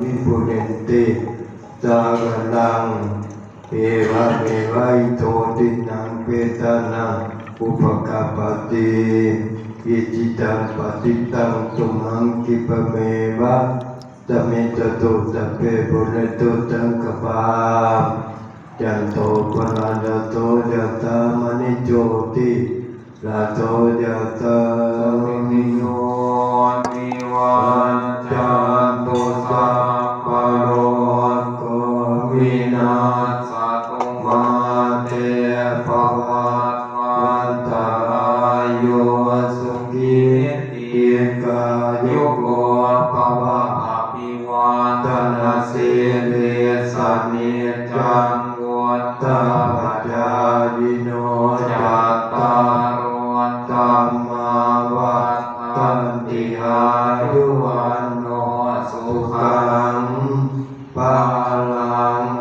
วิปุเรนติสากลังเอวะเมวะอิโตตินังเปตานังอุปกัปปติอิจิตังปฏิตังตุมังคิปะเมวะตะเมตตุตะเปปุเรตุตังกปาจันโทปนะจโตจตามณิโจติลาโตจตามิโยนิวันจันตุสัพพะโรโควินาศตุมาเตภวัตวันตายโยสุขีทีกายุโกภวะอภิวาทนาสิริสนิจังวุฒาปัจจายโนจัตตารโอธรรมาวัฏันติอายุวันโนสุขังภาลัง